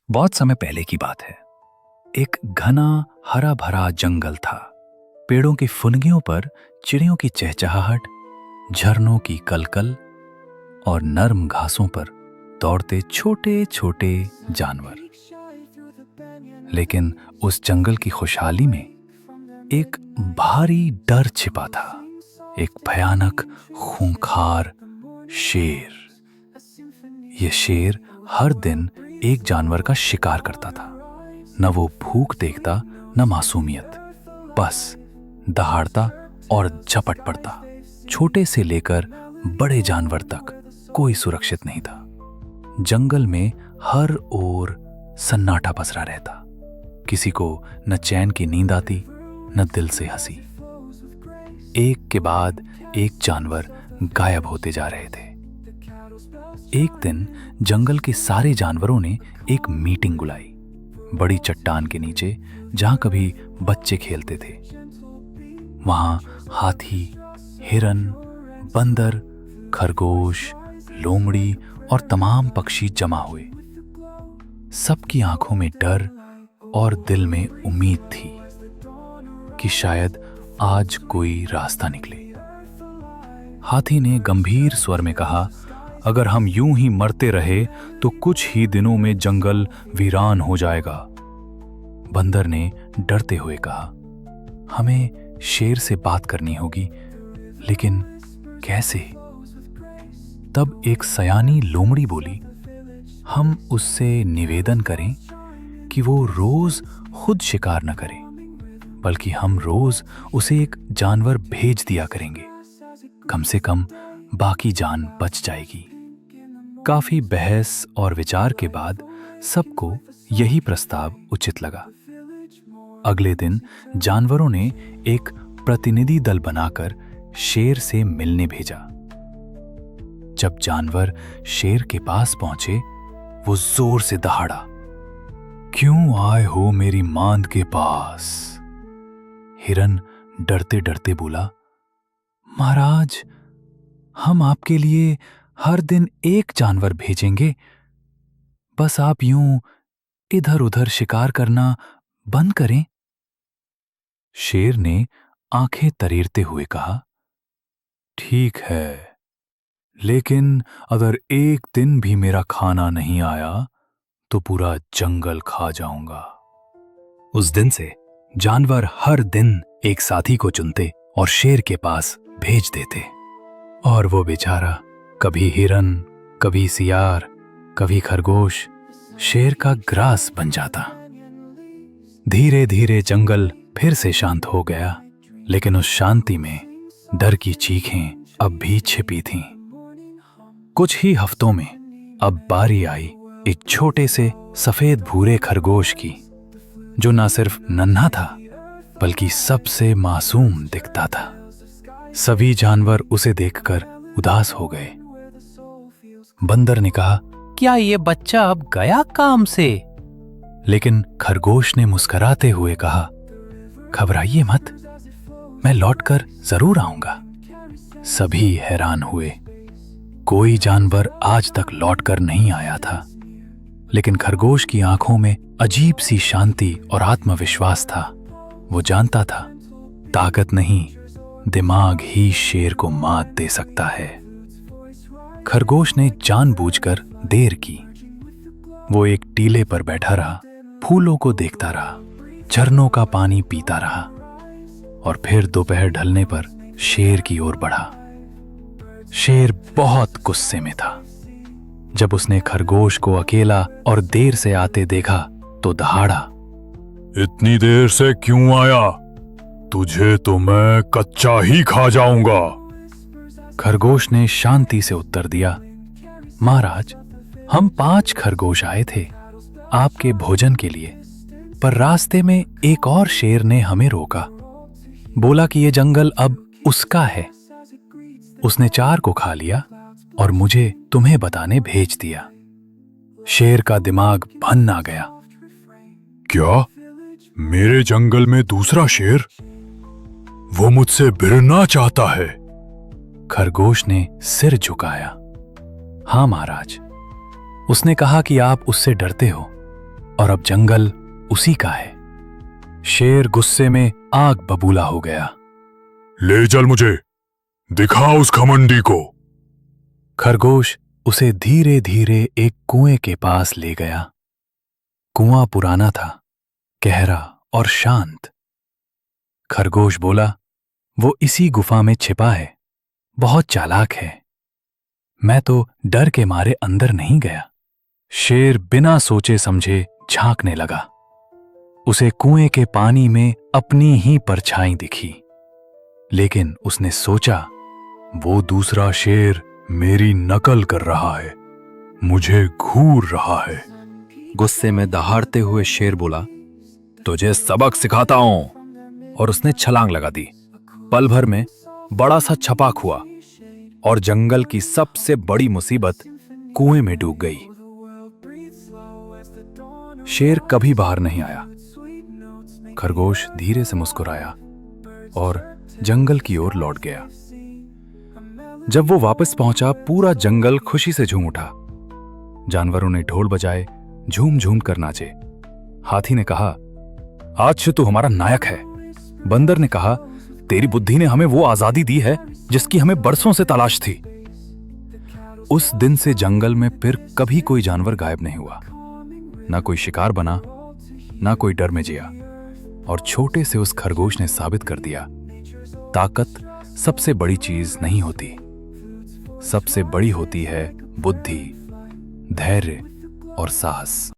बहुत समय पहले की बात है। एक घना हरा भरा जंगल था। पेड़ों की फुनगियों पर चिड़ियों की चहचहाहट, झरनों की कलकल और नर्म घासों पर दौड़ते छोटे छोटे जानवर। लेकिन उस जंगल की खुशहाली में एक भारी डर छिपा था। एक भयानक खूंखार शेर। यह शेर हर दिन एक जानवर का शिकार करता था। न वो भूख देखता, न मासूमियत, बस दहाड़ता और झपट पड़ता। छोटे से लेकर बड़े जानवर तक कोई सुरक्षित नहीं था। जंगल में हर ओर सन्नाटा पसरा रहता। किसी को न चैन की नींद आती, न दिल से हंसी। एक के बाद एक जानवर गायब होते जा रहे थे। एक दिन जंगल के सारे जानवरों ने एक मीटिंग बुलाई, बड़ी चट्टान के नीचे, जहां कभी बच्चे खेलते थे। वहां हाथी, हिरन, बंदर, खरगोश, लोमड़ी और तमाम पक्षी जमा हुए। सबकी आंखों में डर और दिल में उम्मीद थी कि शायद आज कोई रास्ता निकले। हाथी ने गंभीर स्वर में कहा, अगर हम यूं ही मरते रहे तो कुछ ही दिनों में जंगल वीरान हो जाएगा। बंदर ने डरते हुए कहा, हमें शेर से बात करनी होगी, लेकिन कैसे? तब एक सयानी लोमड़ी बोली, हम उससे निवेदन करें कि वो रोज खुद शिकार न करे, बल्कि हम रोज उसे एक जानवर भेज दिया करेंगे। कम से कम बाकी जान बच जाएगी। काफी बहस और विचार के बाद सबको यही प्रस्ताव उचित लगा। अगले दिन जानवरों ने एक प्रतिनिधि दल बनाकर शेर से मिलने भेजा। जब जानवर शेर के पास पहुंचे, वो जोर से दहाड़ा, क्यों आए हो मेरी मांद के पास? हिरन डरते डरते बोला, महाराज, हम आपके लिए हर दिन एक जानवर भेजेंगे, बस आप यूं इधर उधर शिकार करना बंद करें। शेर ने आंखें तरीरते हुए कहा, ठीक है, लेकिन अगर एक दिन भी मेरा खाना नहीं आया तो पूरा जंगल खा जाऊंगा। उस दिन से जानवर हर दिन एक साथी को चुनते और शेर के पास भेज देते। और वो बेचारा कभी हिरन, कभी सियार, कभी खरगोश शेर का ग्रास बन जाता। धीरे धीरे जंगल फिर से शांत हो गया, लेकिन उस शांति में डर की चीखें अब भी छिपी थीं। कुछ ही हफ्तों में अब बारी आई एक छोटे से सफेद भूरे खरगोश की, जो ना सिर्फ नन्हा था बल्कि सबसे मासूम दिखता था। सभी जानवर उसे देखकर उदास हो गए। बंदर ने कहा, क्या ये बच्चा अब गया काम से? लेकिन खरगोश ने मुस्कुराते हुए कहा, घबराइए मत, मैं लौटकर जरूर आऊंगा। सभी हैरान हुए। कोई जानवर आज तक लौटकर नहीं आया था, लेकिन खरगोश की आंखों में अजीब सी शांति और आत्मविश्वास था। वो जानता था, ताकत नहीं, दिमाग ही शेर को मात दे सकता है। खरगोश ने जानबूझकर देर की। वो एक टीले पर बैठा रहा, फूलों को देखता रहा, झरनों का पानी पीता रहा, और फिर दोपहर ढलने पर शेर की ओर बढ़ा। शेर बहुत गुस्से में था। जब उसने खरगोश को अकेला और देर से आते देखा तो दहाड़ा, इतनी देर से क्यों आया? तुझे तो मैं कच्चा ही खा जाऊंगा। खरगोश ने शांति से उत्तर दिया, महाराज, हम 5 खरगोश आए थे आपके भोजन के लिए, पर रास्ते में एक और शेर ने हमें रोका। बोला कि ये जंगल अब उसका है। उसने 4 को खा लिया और मुझे तुम्हें बताने भेज दिया। शेर का दिमाग भन्न आ गया। क्या? मेरे जंगल में दूसरा शेर? वो मुझसे भिड़ना चाहता है? खरगोश ने सिर झुकाया। हाँ महाराज, उसने कहा कि आप उससे डरते हो, और अब जंगल उसी का है। शेर गुस्से में आग बबूला हो गया। ले चल मुझे, दिखा उस घमंडी को। खरगोश उसे धीरे धीरे एक कुएं के पास ले गया। कुआं पुराना था, गहरा और शांत। खरगोश बोला, वो इसी गुफा में छिपा है, बहुत चालाक है। मैं तो डर के मारे अंदर नहीं गया। शेर बिना सोचे समझे झांकने लगा। उसे कुएं के पानी में अपनी ही परछाई दिखी, लेकिन उसने सोचा, वो दूसरा शेर मेरी नकल कर रहा है, मुझे घूर रहा है। गुस्से में दहाड़ते हुए शेर बोला, तुझे सबक सिखाता हूं। और उसने छलांग लगा दी। पल भर में बड़ा सा छपाक हुआ और जंगल की सबसे बड़ी मुसीबत कुएं में डूब गई। शेर कभी बाहर नहीं आया। खरगोश धीरे से मुस्कुराया और जंगल की ओर लौट गया। जब वो वापस पहुंचा, पूरा जंगल खुशी से झूम उठा। जानवरों ने ढोल बजाए, झूम झूम कर नाचे। हाथी ने कहा, आज से तू हमारा नायक है। बंदर ने कहा, तेरी बुद्धि ने हमें वो आजादी दी है जिसकी हमें बरसों से तलाश थी। उस दिन से जंगल में फिर कभी कोई जानवर गायब नहीं हुआ। ना कोई शिकार बना, ना कोई डर में जिया। और छोटे से उस खरगोश ने साबित कर दिया, ताकत सबसे बड़ी चीज नहीं होती। सबसे बड़ी होती है बुद्धि, धैर्य और साहस।